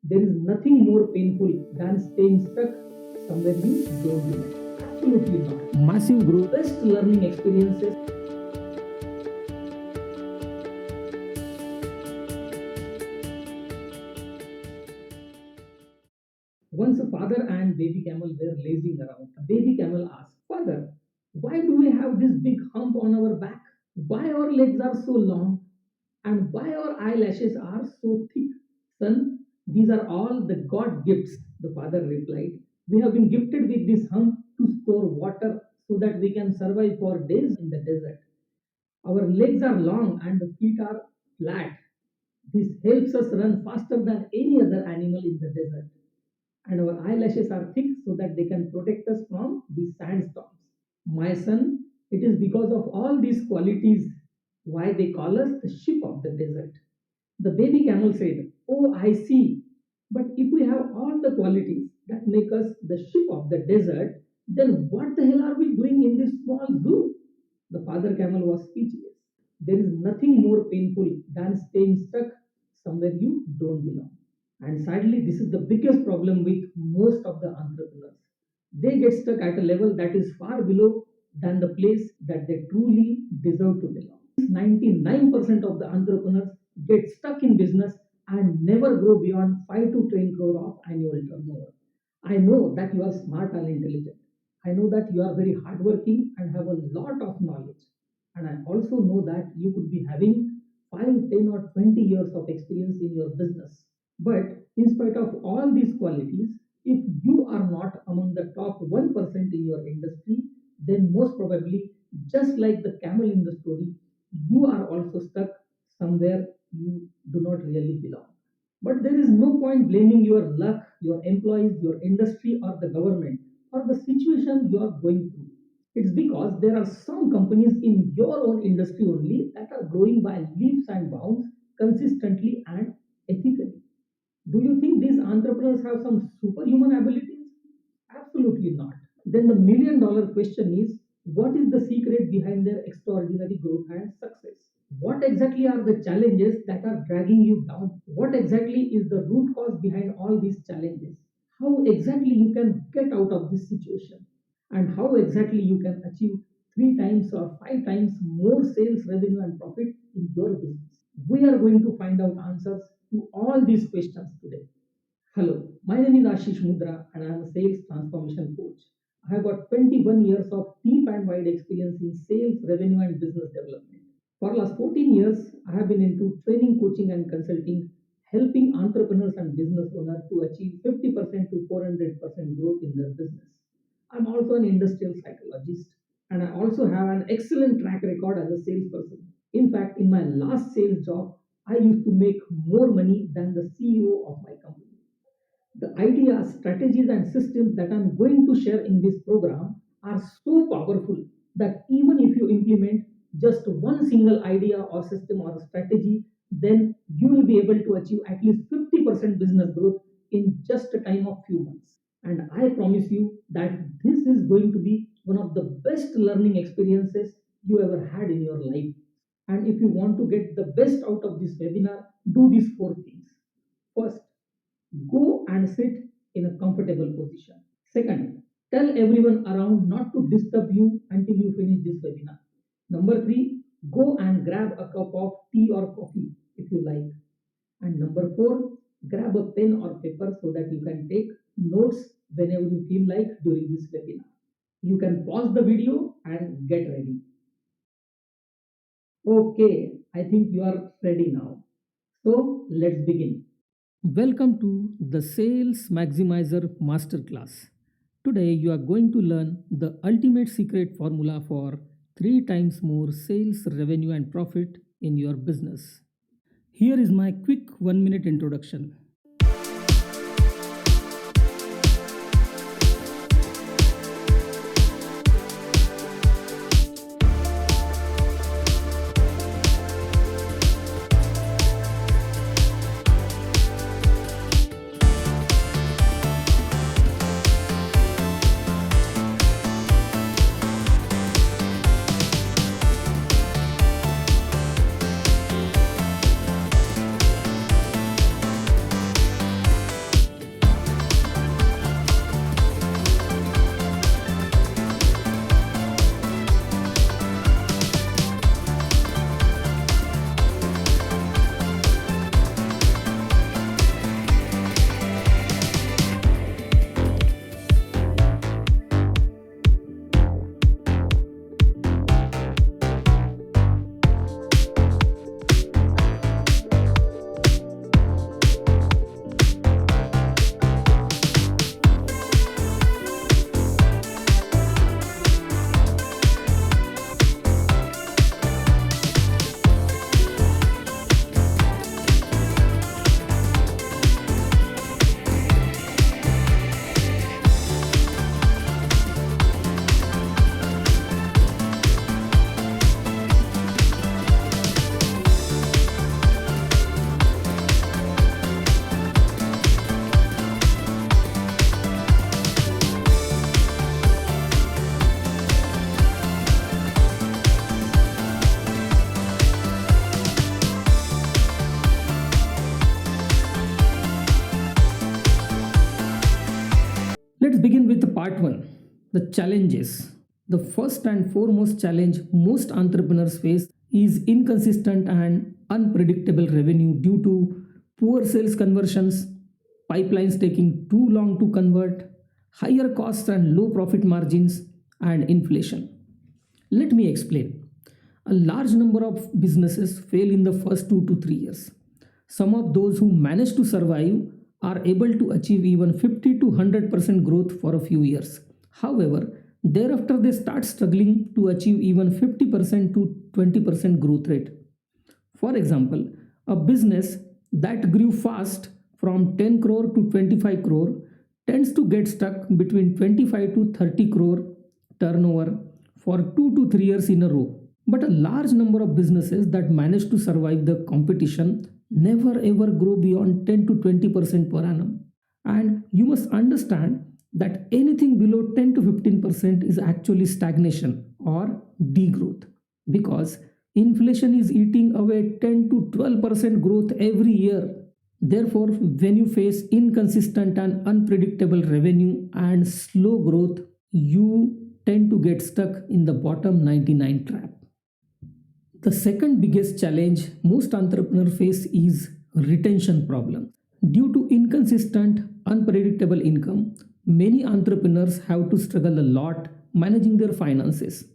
There is nothing more painful than staying stuck somewhere you don't belong. Absolutely not. Massive growth, best learning experiences. Once a father and baby camel were lazing around. A baby camel asked, Father, why do we have this big hump on our back? Why our legs are so long? And why our eyelashes are so thick? Son, these are all the God gifts, the father replied. We have been gifted with this hump to store water so that we can survive for days in the desert. Our legs are long and the feet are flat. This helps us run faster than any other animal in the desert. And our eyelashes are thick so that they can protect us from these sandstorms. My son, it is because of all these qualities why they call us the ship of the desert. The baby camel said, Oh, I see. But if we have all the qualities that make us the ship of the desert, then what the hell are we doing in this small zoo? The father camel was speechless. There is nothing more painful than staying stuck somewhere you don't belong. And sadly, this is the biggest problem with most of the entrepreneurs. They get stuck at a level that is far below than the place that they truly deserve to belong. 99% of the entrepreneurs get stuck in business and never grow beyond 5 to 10 crore of annual turnover. I know that you are smart and intelligent. I know that you are very hardworking and have a lot of knowledge. And I also know that you could be having 5, 10, or 20 years of experience in your business. But in spite of all these qualities, if you are not among the top 1% in your industry, then most probably, just like the camel in the story, you are also stuck somewhere you do not really belong. But there is no point blaming your luck, your employees, your industry, or the government for the situation you are going through. It's because there are some companies in your own industry only that are growing by leaps and bounds consistently and ethically. Do you think these entrepreneurs have some superhuman abilities? Absolutely not. Then the $1 million question is, what is the secret behind their extraordinary growth and success? What exactly are the challenges that are dragging you down? What exactly is the root cause behind all these challenges? How exactly you can get out of this situation? And how exactly you can achieve 3 times or 5 times more sales revenue and profit in your business? We are going to find out answers to all these questions today. Hello, my name is Ashish Mudra and I am a sales transformation coach. I have got 21 years of deep and wide experience in sales, revenue, and business development. For last 14 years, I have been into training, coaching, and consulting, helping entrepreneurs and business owners to achieve 50% to 400% growth in their business. I'm also an industrial psychologist and I also have an excellent track record as a salesperson. In fact, in my last sales job, I used to make more money than the CEO of my company. The ideas, strategies, and systems that I'm going to share in this program are so powerful that even if you implement just one single idea or system or strategy, then you will be able to achieve at least 50% business growth in just a time of few months. And I promise you that this is going to be one of the best learning experiences you ever had in your life. And if you want to get the best out of this webinar, do these 4 things. First, go and sit in a comfortable position. Second, tell everyone around not to disturb you until you finish this webinar. Number 3, go and grab a cup of tea or coffee if you like. And number 4, grab a pen or paper so that you can take notes whenever you feel like during this webinar. You can pause the video and get ready. Okay, I think you are ready now. So let's begin. Welcome to the Sales Maximizer Masterclass. Today you are going to learn the ultimate secret formula for 3 times more sales revenue and profit in your business. Here is my quick 1 minute introduction. begin with part 1, the challenges. The first and foremost challenge most entrepreneurs face is inconsistent and unpredictable revenue due to poor sales conversions, pipelines taking too long to convert, higher costs and low profit margins, and inflation. Let me explain. A large number of businesses fail in the first 2 to 3 years. Some of those who manage to survive are able to achieve even 50 to 100% growth for a few years. However, thereafter they start struggling to achieve even 50% to 20% growth rate. For example, a business that grew fast from 10 crore to 25 crore tends to get stuck between 25 to 30 crore turnover for 2 to 3 years in a row. But a large number of businesses that manage to survive the competition never ever grow beyond 10 to 20% per annum. And you must understand that anything below 10 to 15% is actually stagnation or degrowth, because inflation is eating away 10 to 12% growth every year. Therefore, when you face inconsistent and unpredictable revenue and slow growth, you tend to get stuck in the bottom 99 trap. The second biggest challenge most entrepreneurs face is retention problem. Due to inconsistent, unpredictable income, many entrepreneurs have to struggle a lot managing their finances.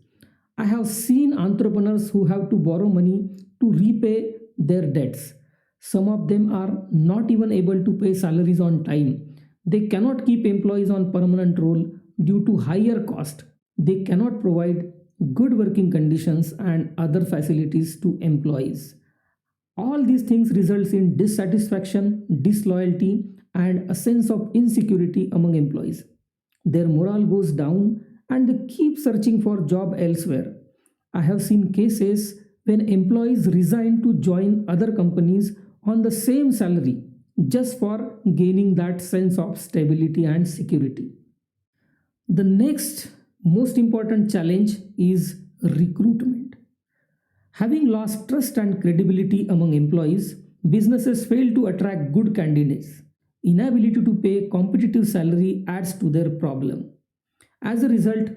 I have seen entrepreneurs who have to borrow money to repay their debts. Some of them are not even able to pay salaries on time. They cannot keep employees on permanent role due to higher cost. They cannot provide good working conditions and other facilities to employees. All these things results in dissatisfaction, disloyalty, and a sense of insecurity among employees. Their morale goes down and they keep searching for job elsewhere. I have seen cases when employees resign to join other companies on the same salary just for gaining that sense of stability and security. The next most important challenge is recruitment. Having lost trust and credibility among employees, businesses fail to attract good candidates. Inability to pay competitive salary adds to their problem. As a result,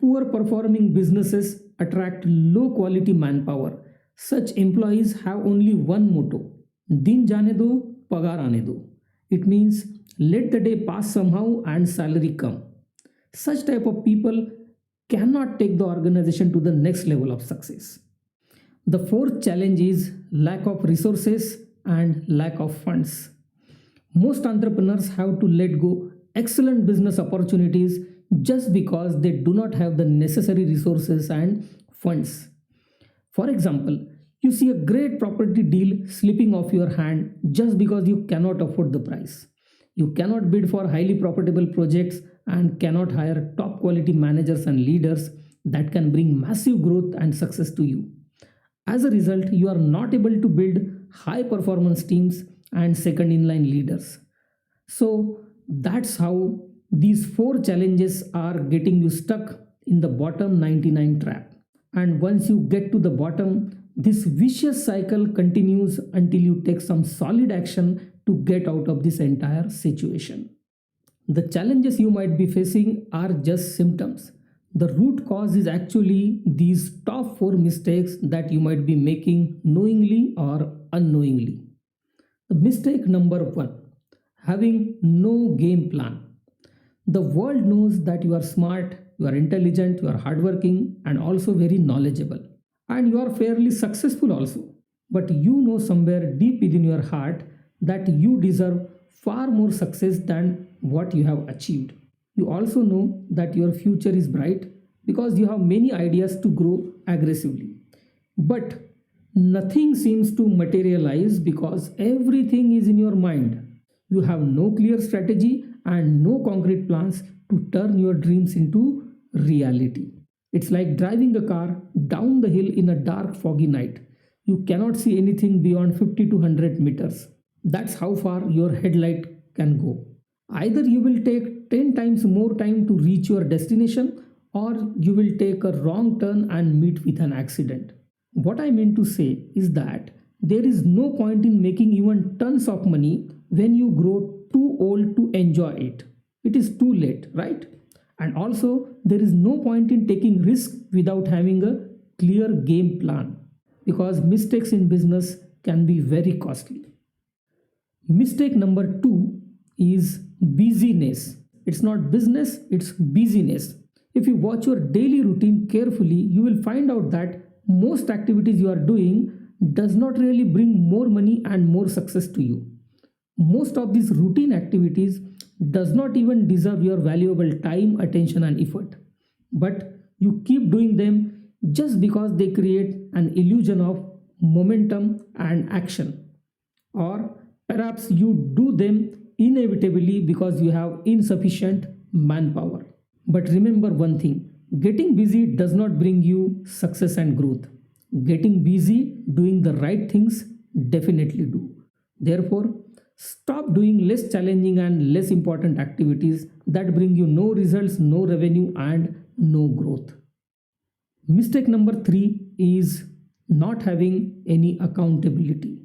poor performing businesses attract low quality manpower. Such employees have only one motto: Din jane do, pagar aane do. It means let the day pass somehow and salary come. Such type of people cannot take the organization to the next level of success. The fourth challenge is lack of resources and lack of funds. Most entrepreneurs have to let go excellent business opportunities just because they do not have the necessary resources and funds. For example, you see a great property deal slipping off your hand just because you cannot afford the price. You cannot bid for highly profitable projects and cannot hire top quality managers and leaders that can bring massive growth and success to you. As a result, you are not able to build high performance teams and second in line leaders. So that's how these four challenges are getting you stuck in the bottom 99 trap. And once you get to the bottom, this vicious cycle continues until you take some solid action to get out of this entire situation. The challenges you might be facing are just symptoms. The root cause is actually these top four mistakes that you might be making knowingly or unknowingly. The mistake number one: having no game plan. The world knows that you are smart, you are intelligent, you are hardworking, and also very knowledgeable. And you are fairly successful also. But you know somewhere deep within your heart that you deserve far more success than what you have achieved. You also know that your future is bright because you have many ideas to grow aggressively. But nothing seems to materialize because everything is in your mind. You have no clear strategy and no concrete plans to turn your dreams into reality. It's like driving a car down the hill in a dark, foggy night. You cannot see anything beyond 50 to 100 meters. That's how far your headlight can go. Either you will take 10 times more time to reach your destination, or you will take a wrong turn and meet with an accident. What I mean to say is that there is no point in making even tons of money when you grow too old to enjoy it. it is too late, right? And also, there is no point in taking risk without having a clear game plan, because mistakes in business can be very costly. Mistake number two is busyness. It's not business, it's busyness. If you watch your daily routine carefully, you will find out that most activities you are doing does not really bring more money and more success to you. Most of these routine activities does not even deserve your valuable time, attention and effort. But you keep doing them just because they create an illusion of momentum and action. Or perhaps you do them inevitably because you have insufficient manpower. But remember one thing, getting busy does not bring you success and growth. Getting busy doing the right things definitely do. Therefore, stop doing less challenging and less important activities that bring you no results, no revenue, and no growth. Mistake number three is not having any accountability.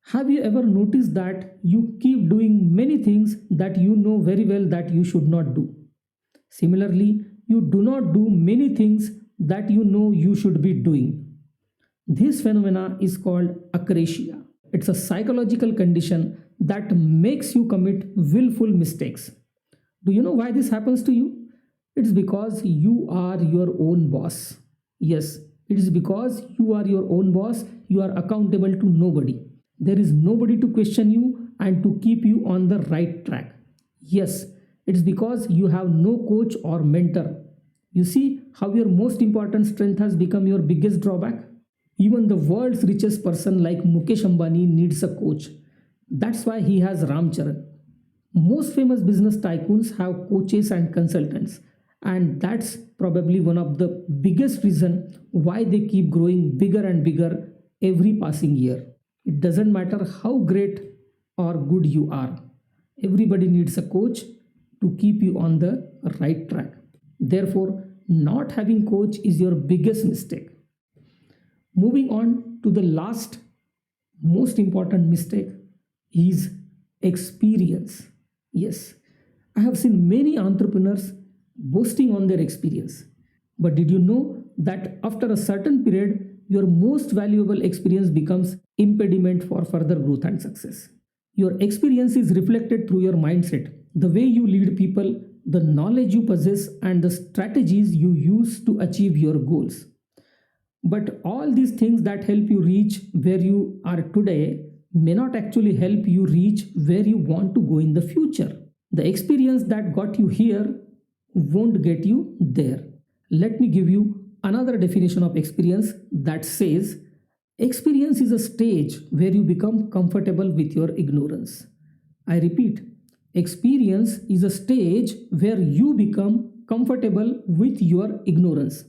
Have you ever noticed that you keep doing many things that you know very well that you should not do? Similarly, you do not do many things that you know you should be doing. This phenomena is called acrasia. It's a psychological condition that makes you commit willful mistakes. Do you know why this happens to you? It's because you are your own boss. Yes, it is because you are your own boss. You are accountable to nobody. There is nobody to question you and to keep you on the right track. Yes, it's because you have no coach or mentor. You see how your most important strength has become your biggest drawback? Even the world's richest person like Mukesh Ambani needs a coach. That's why he has Ram Charan. Most famous business tycoons have coaches and consultants, and that's probably one of the biggest reason why they keep growing bigger and bigger every passing year. It doesn't matter how great or good you are. Everybody needs a coach to keep you on the right track. Therefore, not having coach is your biggest mistake. Moving on to the last most important mistake is experience. Yes, I have seen many entrepreneurs boasting on their experience. But did you know that after a certain period, your most valuable experience becomes impediment for further growth and success? Your experience is reflected through your mindset, the way you lead people, the knowledge you possess, and the strategies you use to achieve your goals. But all these things that help you reach where you are today may not actually help you reach where you want to go in the future. The experience that got you here won't get you there. Let me give you another definition of experience that says experience is a stage where you become comfortable with your ignorance. I repeat, experience is a stage where you become comfortable with your ignorance.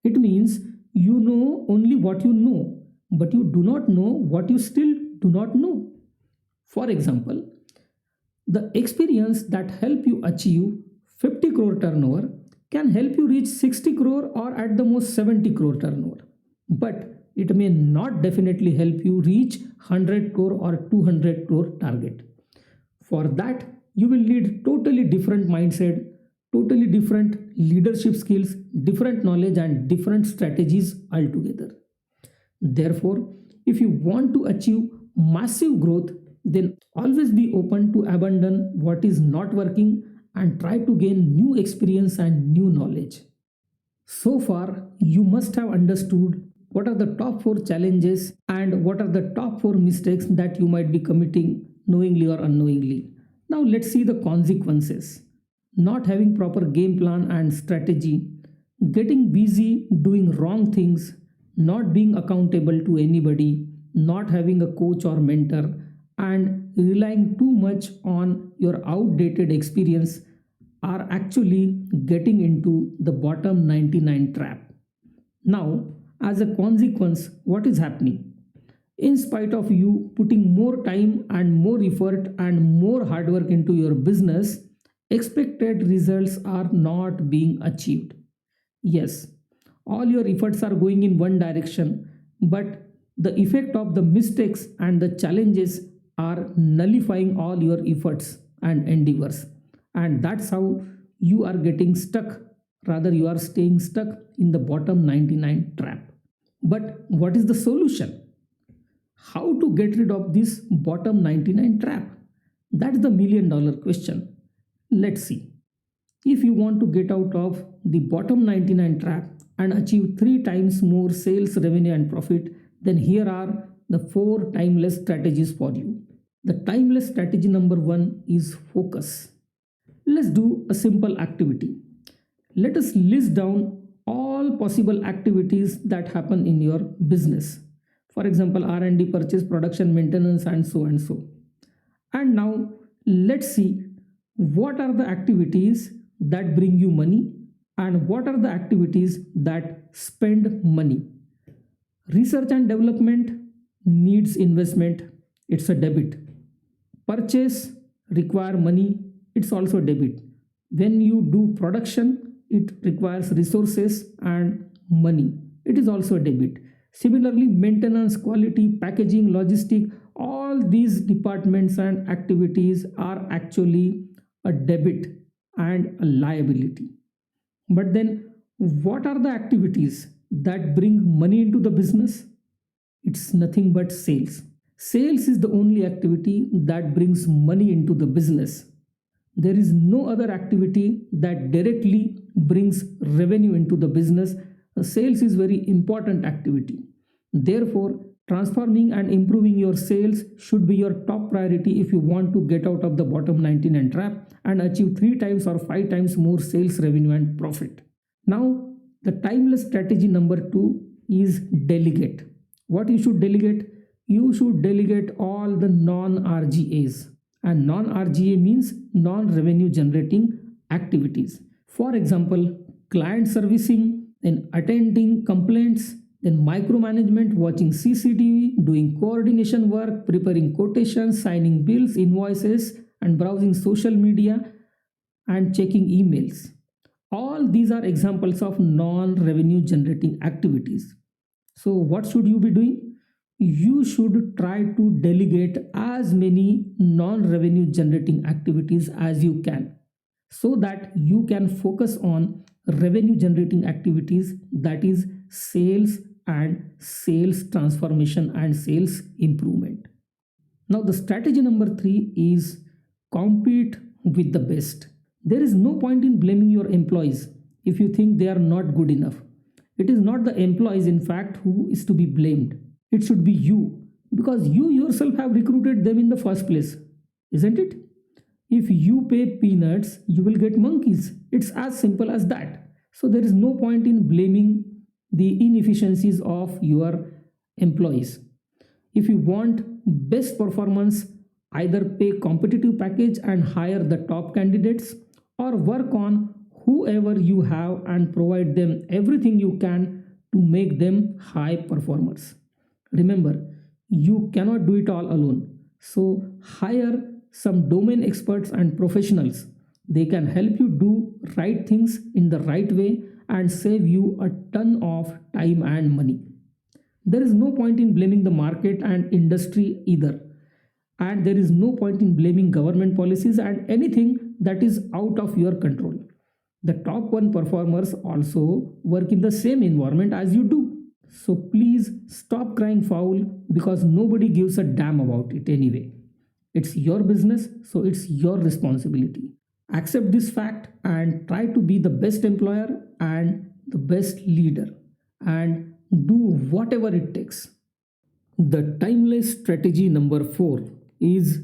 It means you know only what you know, but you do not know what you still do not know. For example, the experience that help you achieve 50 crore turnover can help you reach 60 crore or at the most 70 crore turnover. But it may not definitely help you reach 100 crore or 200 crore target. For that, you will need totally different mindset, totally different leadership skills, different knowledge and different strategies altogether. Therefore, if you want to achieve massive growth, then always be open to abandon what is not working and try to gain new experience and new knowledge. So far, you must have understood what are the top 4 challenges and what are the top 4 mistakes that you might be committing knowingly or unknowingly. Now, let's see the consequences. Not having proper game plan and strategy, getting busy doing wrong things, not being accountable to anybody, not having a coach or mentor, and relying too much on your outdated experience are actually getting into the bottom 99 trap. Now, as a consequence, what is happening? In spite of you putting more time and more effort and more hard work into your business, expected results are not being achieved. Yes, all your efforts are going in one direction, but the effect of the mistakes and the challenges are nullifying all your efforts and endeavors, And that's how you are getting stuck, rather, you are staying stuck in the bottom 99 trap. But what is the solution? How to get rid of this bottom 99 trap? That's the $1,000,000 question. Let's see. If you want to get out of the bottom 99 trap and achieve 3 times more sales, revenue, and profit, then here are the 4 timeless strategies for you. The timeless strategy number 1 is focus. Let's do a simple activity. Let us list down all possible activities that happen in your business. For example, R&D, purchase, production, maintenance, and so and so. And now let's see what are the activities that bring you money and what are the activities that spend money. Research and development needs investment, it's a debit. Purchase require money, it's also debit. When you do production, it requires resources and money, it is also debit. Similarly, maintenance, quality, packaging, logistic, all these departments and activities are actually a debit and a liability. But then, what are the activities that bring money into the business? It's nothing but sales. Sales is the only activity that brings money into the business. There is no other activity that directly brings revenue into the business. Sales is very important activity. Therefore, transforming and improving your sales should be your top priority if you want to get out of the bottom 99 trap and achieve 3 times or 5 times more sales, revenue, and profit. Now, the timeless strategy number 2 is delegate. What you should delegate? You should delegate all the non-RGAs. And non-RGA means non-revenue generating activities. For example, client servicing, then attending complaints, then micromanagement, watching CCTV, doing coordination work, preparing quotations, signing bills, invoices, and browsing social media and checking emails. All these are examples of non-revenue generating activities. So what should you be doing? You should try to delegate as many non-revenue generating activities as you can so that you can focus on revenue generating activities, that is sales and sales transformation and sales improvement. Now the strategy number 3 is compete with the best. There is no point in blaming your employees if you think they are not good enough. It is not the employees, in fact, who is to be blamed. It should be you, because you yourself have recruited them in the first place, isn't it? If you pay peanuts, you will get monkeys. It's as simple as that. So there is no point in blaming the inefficiencies of your employees. If you want best performance, either pay competitive package and hire the top candidates, or work on whoever you have and provide them everything you can to make them high performers. Remember, you cannot do it all alone. So hire some domain experts and professionals. They can help you do right things in the right way and save you a ton of time and money. There is no point in blaming the market and industry either. And there is no point in blaming government policies and anything that is out of your control. The top 1 performers also work in the same environment as you do. So please stop crying foul, because nobody gives a damn about it anyway. It's your business, so it's your responsibility. Accept this fact and try to be the best employer and the best leader and do whatever it takes. The timeless strategy number 4 is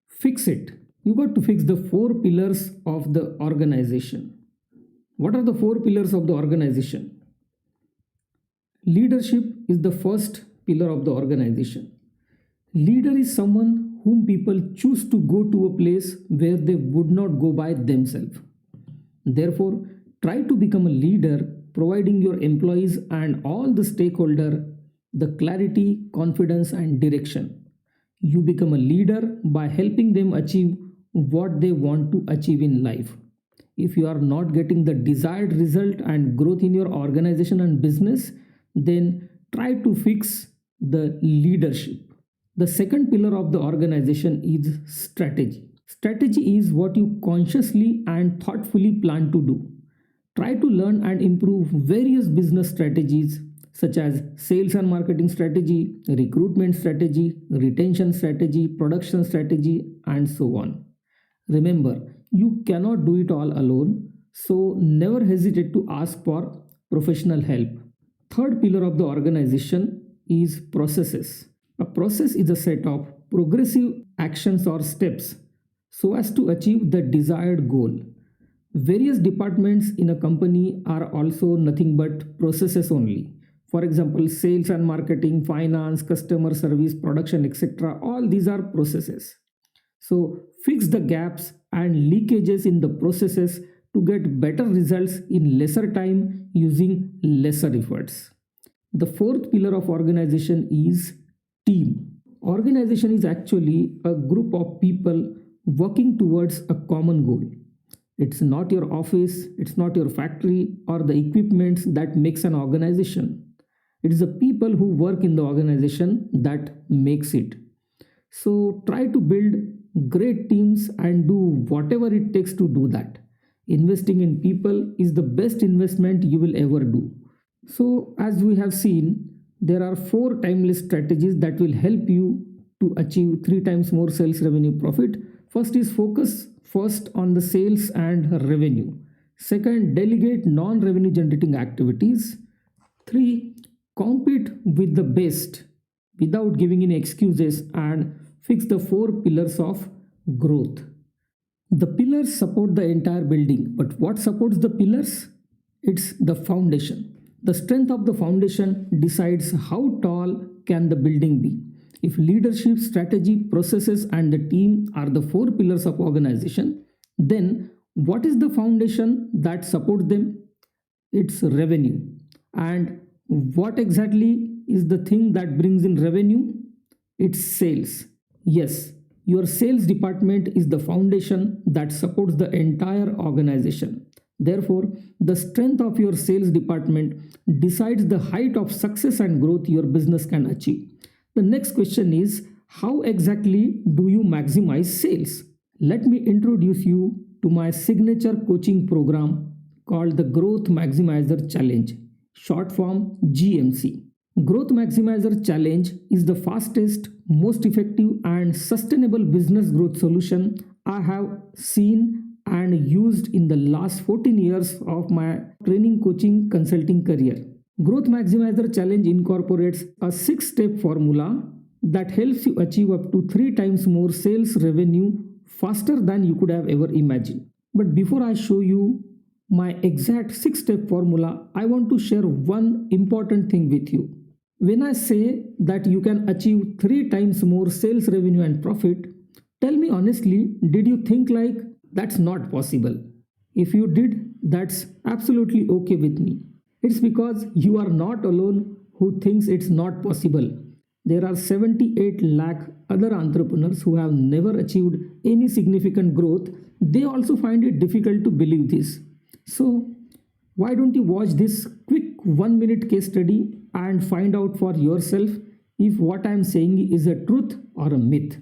fix it. You got to fix the 4 pillars of the organization. What are the 4 pillars of the organization? Leadership is the first pillar of the organization. Leader is someone whom people choose to go to a place where they would not go by themselves. Therefore, try to become a leader, providing your employees and all the stakeholders the clarity, confidence, and direction. You become a leader by helping them achieve what they want to achieve in life. If you are not getting the desired result and growth in your organization and business, then try to fix the leadership. The second pillar of the organization is strategy. Strategy is what you consciously and thoughtfully plan to do. Try to learn and improve various business strategies such as sales and marketing strategy, recruitment strategy, retention strategy, production strategy, and so on. Remember, you cannot do it all alone, so never hesitate to ask for professional help. Third pillar of the organization is processes. A process is a set of progressive actions or steps so as to achieve the desired goal. Various departments in a company are also nothing but processes only. For example, sales and marketing, finance, customer service, production, etc. All these are processes. So, fix the gaps and leakages in the processes to get better results in lesser time using lesser efforts. The fourth pillar of organization is team. Organization is actually a group of people working towards a common goal. It's not your office, it's not your factory or the equipments that makes an organization. It is the people who work in the organization that makes it. So try to build great teams and do whatever it takes to do that. Investing in people is the best investment you will ever do. So, as we have seen, there are four timeless strategies that will help you to achieve three times more sales revenue profit. First is focus first on the sales and revenue. Second, delegate non revenue generating activities. Three, compete with the best without giving any excuses and fix the four pillars of growth. The pillars support the entire building, but what supports the pillars? It's the foundation. The strength of the foundation decides how tall can the building be. If leadership, strategy, processes and the team are the four pillars of organization, then what is the foundation that supports them? It's revenue. And what exactly is the thing that brings in revenue? It's sales. Yes, your sales department is the foundation that supports the entire organization. Therefore, the strength of your sales department decides the height of success and growth your business can achieve. The next question is, how exactly do you maximize sales? Let me introduce you to my signature coaching program called the Growth Maximizer Challenge, short form GMC. Growth Maximizer Challenge is the fastest, most effective and sustainable business growth solution I have seen and used in the last 14 years of my training, coaching, consulting career. Growth Maximizer Challenge incorporates a 6-step formula that helps you achieve up to 3 times more sales revenue faster than you could have ever imagined. But before I show you my exact 6-step formula, I want to share one important thing with you. When I say that you can achieve 3 times more sales revenue and profit, tell me honestly, did you think like that's not possible? If you did, that's absolutely okay with me. It's because you are not alone who thinks it's not possible. There are 78 lakh other entrepreneurs who have never achieved any significant growth. They also find it difficult to believe this. So, why don't you watch this quick 1-minute case study and find out for yourself if what I am saying is a truth or a myth.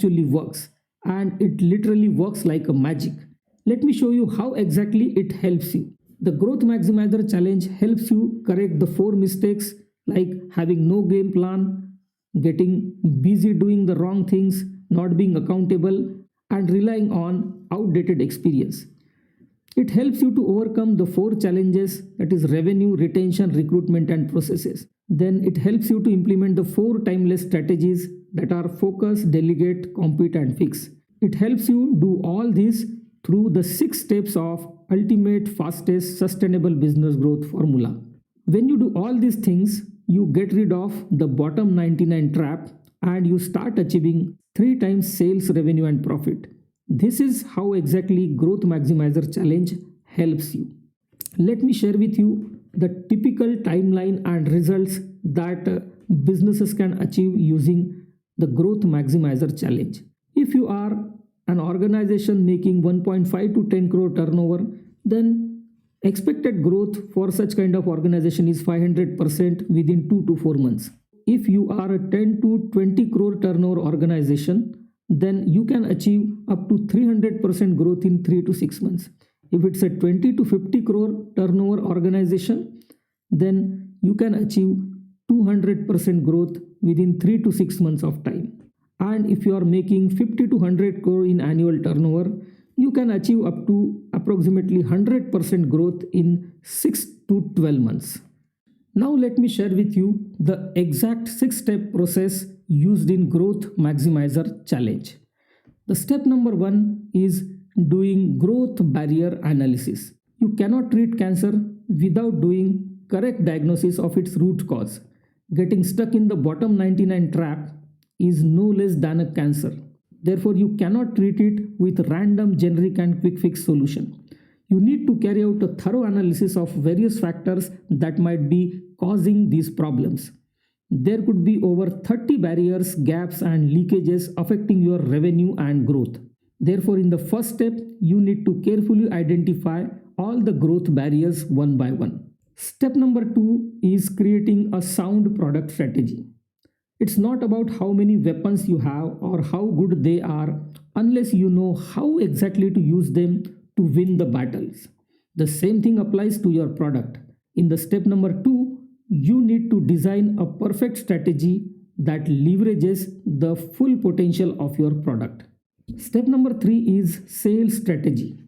actually works, and it literally works like a magic. Let me show you how exactly it helps you. The Growth Maximizer Challenge helps you correct the four mistakes like having no game plan, getting busy doing the wrong things, not being accountable, and relying on outdated experience. It helps you to overcome the four challenges, that is revenue, retention, recruitment, and processes. Then it helps you to implement the four timeless strategies that are focus, delegate, compete, and fix. It helps you do all this through the 6 steps of ultimate, fastest, sustainable business growth formula. When you do all these things, you get rid of the bottom 99 trap and you start achieving 3 times sales revenue and profit. This is how exactly Growth Maximizer Challenge helps you. Let me share with you the typical timeline and results that businesses can achieve using the Growth Maximizer Challenge. If you are an organization making 1.5 to 10 crore turnover, then expected growth for such kind of organization is 500% within 2 to 4 months. If you are a 10 to 20 crore turnover organization, then you can achieve up to 300% growth in 3 to 6 months. If it's a 20 to 50 crore turnover organization, then you can achieve 200% growth within 3 to 6 months of time. And if you are making 50 to 100 crore in annual turnover, you can achieve up to approximately 100% growth in 6 to 12 months. Now let me share with you the exact 6-step process used in Growth Maximizer Challenge. The step number 1 is doing growth barrier analysis. You cannot treat cancer without doing correct diagnosis of its root cause. Getting stuck in the bottom 99 trap is no less than a cancer. Therefore, you cannot treat it with random, generic, and quick fix solution. You need to carry out a thorough analysis of various factors that might be causing these problems. There could be over 30 barriers, gaps, and leakages affecting your revenue and growth. Therefore, in the first step, you need to carefully identify all the growth barriers one by one. Step number 2 is creating a sound product strategy. It's not about how many weapons you have or how good they are unless you know how exactly to use them to win the battles. The same thing applies to your product. In the step number 2, you need to design a perfect strategy that leverages the full potential of your product. Step number 3 is sales strategy.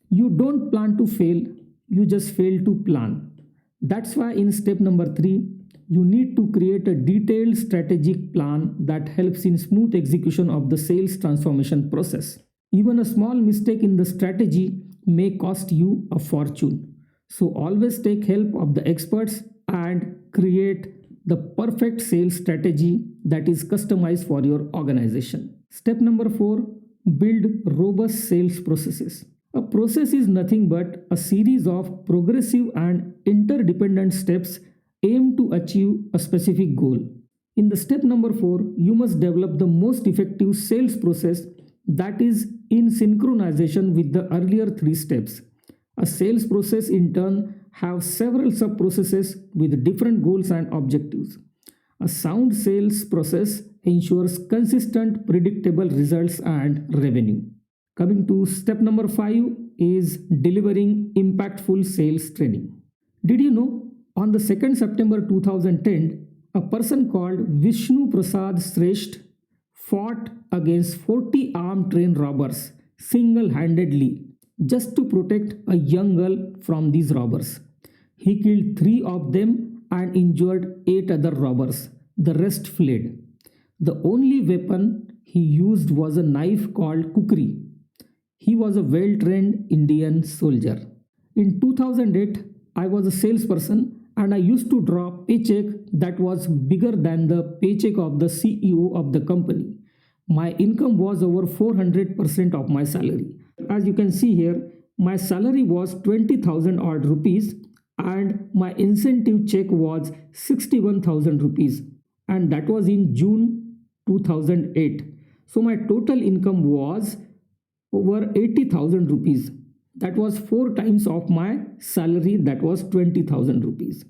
You don't plan to fail, you just fail to plan. That's why in step number 3, you need to create a detailed strategic plan that helps in smooth execution of the sales transformation process. Even a small mistake in the strategy may cost you a fortune. So always take help of the experts and create the perfect sales strategy that is customized for your organization. Step number 4, build robust sales processes. A process is nothing but a series of progressive and interdependent steps aimed to achieve a specific goal. In the step number 4, you must develop the most effective sales process that is in synchronization with the earlier 3 steps. A sales process in turn have several sub-processes with different goals and objectives. A sound sales process ensures consistent, predictable results and revenue. Coming to step number 5 is delivering impactful sales training. Did you know on the 2nd September 2010, a person called Vishnu Prasad Sresht fought against 40 armed train robbers single-handedly just to protect a young girl from these robbers. He killed 3 of them and injured 8 other robbers. The rest fled. The only weapon he used was a knife called kukri. He was a well-trained Indian soldier. In 2008, I was a salesperson and I used to draw a paycheck that was bigger than the paycheck of the CEO of the company. My income was over 400% of my salary. As you can see here, my salary was 20,000 odd rupees and my incentive check was 61,000 rupees, and that was in June 2008. So my total income was over 80,000 rupees. That was 4 times of my salary, that was 20,000 rupees.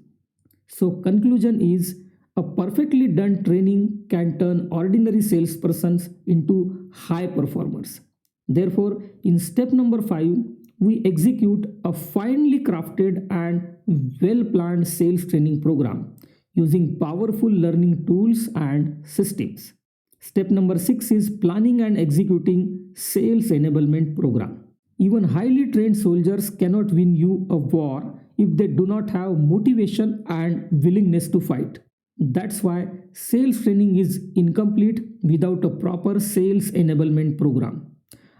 So conclusion is, A perfectly done training can turn ordinary salespersons into high performers. Therefore, in step number 5, we execute a finely crafted and well planned sales training program using powerful learning tools and systems. Step number 6 is planning and executing sales enablement program. Even highly trained soldiers cannot win you a war if they do not have motivation and willingness to fight. That's why sales training is incomplete without a proper sales enablement program.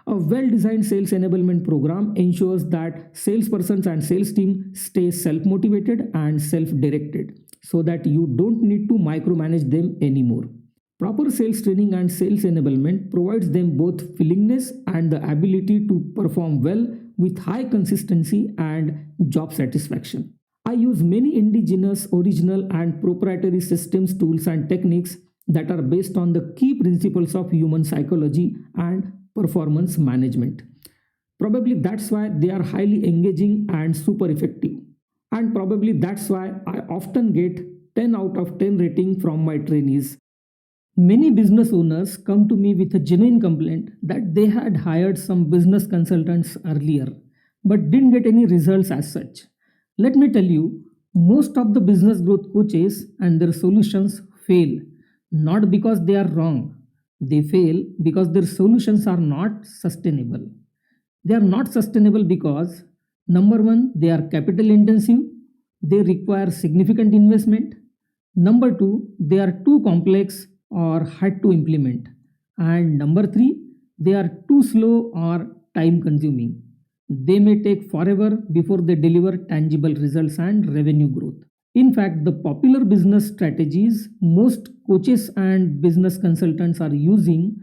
A well designed sales enablement program ensures that salespersons and sales team stay self motivated and self directed so that you don't need to micromanage them anymore. Proper sales training and sales enablement provides them both willingness and the ability to perform well with high consistency and job satisfaction. I use many indigenous, original, and proprietary systems, tools, and techniques that are based on the key principles of human psychology and performance management. Probably that's why they are highly engaging and super effective. And probably that's why I often get 10 out of 10 rating from my trainees. Many business owners come to me with a genuine complaint that they had hired some business consultants earlier but didn't get any results as such. Let me tell you, most of the business growth coaches and their solutions fail not because they are wrong, they fail because their solutions are not sustainable. They are not sustainable because number one, they are capital intensive, they require significant investment. Number two, they are too complex or hard to implement. And number three, they are too slow or time consuming. They may take forever before they deliver tangible results and revenue growth. In fact, the popular business strategies most coaches and business consultants are using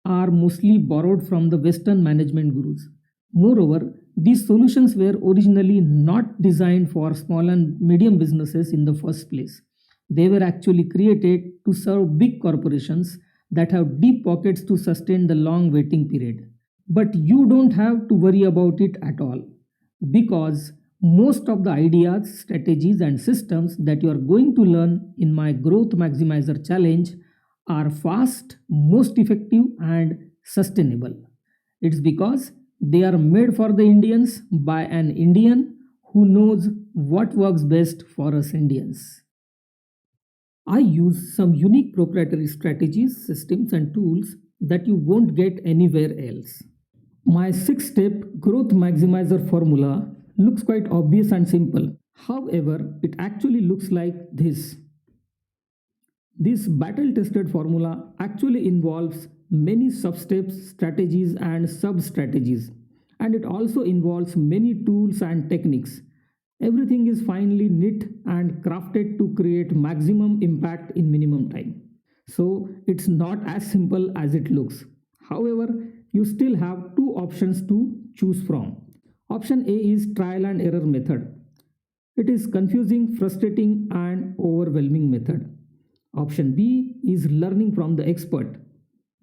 are mostly borrowed from the Western management gurus. Moreover, these solutions were originally not designed for small and medium businesses in the first place. They were actually created to serve big corporations that have deep pockets to sustain the long waiting period. But you don't have to worry about it at all because most of the ideas, strategies, and systems that you are going to learn in my Growth Maximizer Challenge are fast, most effective, and sustainable. It's because they are made for the Indians by an Indian who knows what works best for us Indians. I use some unique proprietary strategies, systems, and tools that you won't get anywhere else. My 6 step growth maximizer formula looks quite obvious and simple. However, it actually looks like this. This battle tested formula actually involves many sub steps, strategies, and sub strategies, and it also involves many tools and techniques. Everything is finely knit and crafted to create maximum impact in minimum time. So it's not as simple as it looks. However, you still have two options to choose from. Option A is trial and error method. It is confusing, frustrating, and overwhelming method. Option B is learning from the expert.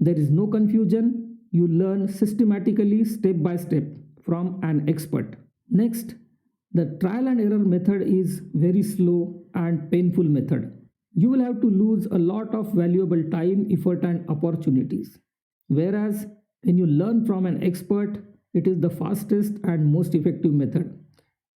There is no confusion. You learn systematically, step by step from an expert. Next, the trial and error method is very slow and painful method. You will have to lose a lot of valuable time, effort, and opportunities. Whereas when you learn from an expert, it is the fastest and most effective method.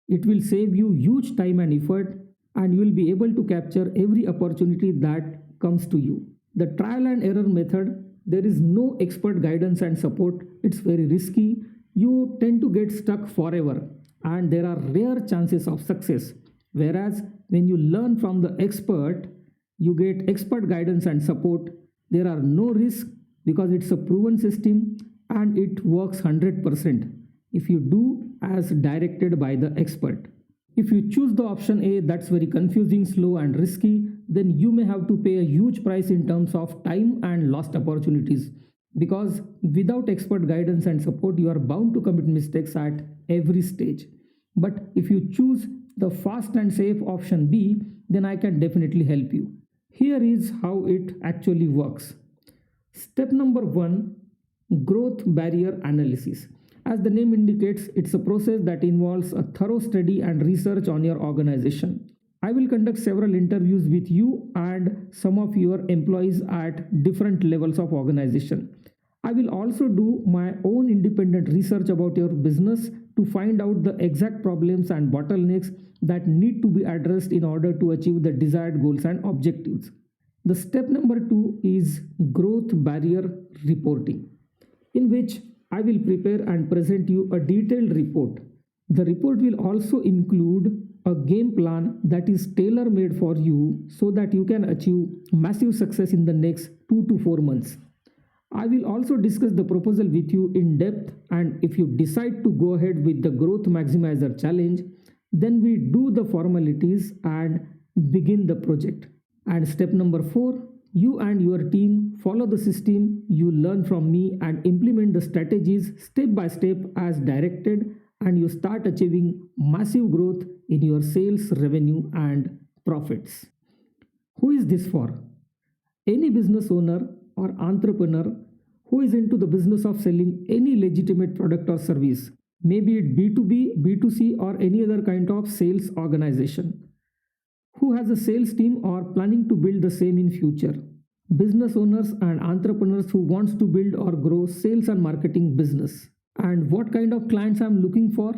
It will save you huge time and effort, and you will be able to capture every opportunity that comes to you. The trial and error method, there is no expert guidance and support. It's very risky. You tend to get stuck forever, and there are rare chances of success. Whereas when you learn from the expert, you get expert guidance and support. There are no risks because it's a proven system and it works 100% if you do as directed by the expert. If you choose the option A, that's very confusing, slow, and risky, then you may have to pay a huge price in terms of time and lost opportunities. Because without expert guidance and support, you are bound to commit mistakes at every stage. But if you choose the fast and safe option B, then I can definitely help you. Here is how it actually works. Step number 1, growth barrier analysis. As the name indicates, it's a process that involves a thorough study and research on your organization. I will conduct several interviews with you and some of your employees at different levels of organization. I will also do my own independent research about your business to find out the exact problems and bottlenecks that need to be addressed in order to achieve the desired goals and objectives. The step number 2 is growth barrier reporting, in which I will prepare and present you a detailed report. The report will also include a game plan that is tailor made for you so that you can achieve massive success in the next 2 to 4 months. I will also discuss the proposal with you in depth, and if you decide to go ahead with the growth maximizer challenge, then we do the formalities and begin the project. And step number 4, you and your team follow the system you learn from me and implement the strategies step by step as directed, and you start achieving massive growth in your sales, revenue, and profits. Who is this for? Any business owner or entrepreneur who is into the business of selling any legitimate product or service, maybe it B2B, B2C, or any other kind of sales organization, who has a sales team or planning to build the same in future. Business owners and entrepreneurs who wants to build or grow sales and marketing business. And what kind of clients I'm looking for?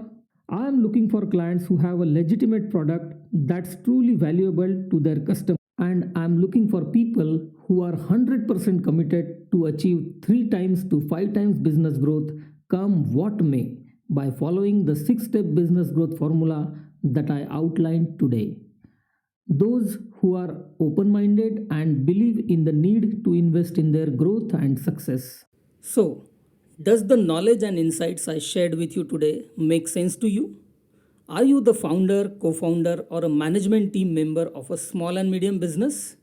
I am looking for clients who have a legitimate product that's truly valuable to their customers. And I'm looking for people who are 100% committed to achieve 3 times to 5 times business growth come what may by following the 6-step business growth formula that I outlined today. Those who are open minded and believe in the need to invest in their growth and success. So, does the knowledge and insights I shared with you today make sense to you? Are you the founder, co founder, or a management team member of a small and medium business?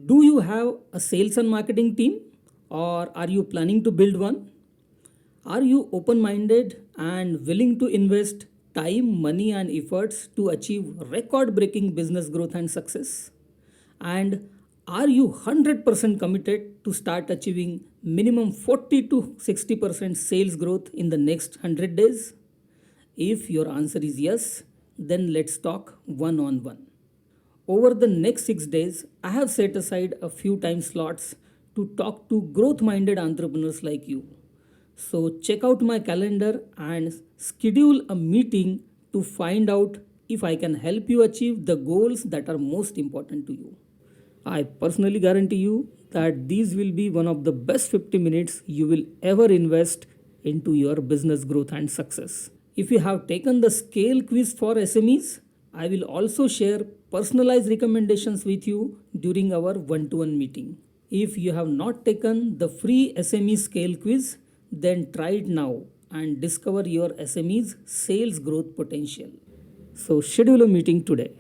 Do you have a sales and marketing team, or are you planning to build one? Are you open minded and willing to invest time, money, and efforts to achieve record breaking business growth and success? And are you 100% committed to start achieving minimum 40 to 60% sales growth in the next 100 days? If your answer is yes, then let's talk one on one. Over the next 6 days, I have set aside a few time slots to talk to growth minded entrepreneurs like you. So check out my calendar and schedule a meeting to find out if I can help you achieve the goals that are most important to you. I personally guarantee you that these will be one of the best 50 minutes you will ever invest into your business growth and success. If you have taken the scale quiz for SMEs, I will also share personalized recommendations with you during our one-to-one meeting. If you have not taken the free SME scale quiz, then try it now and discover your SME's sales growth potential. So schedule a meeting today.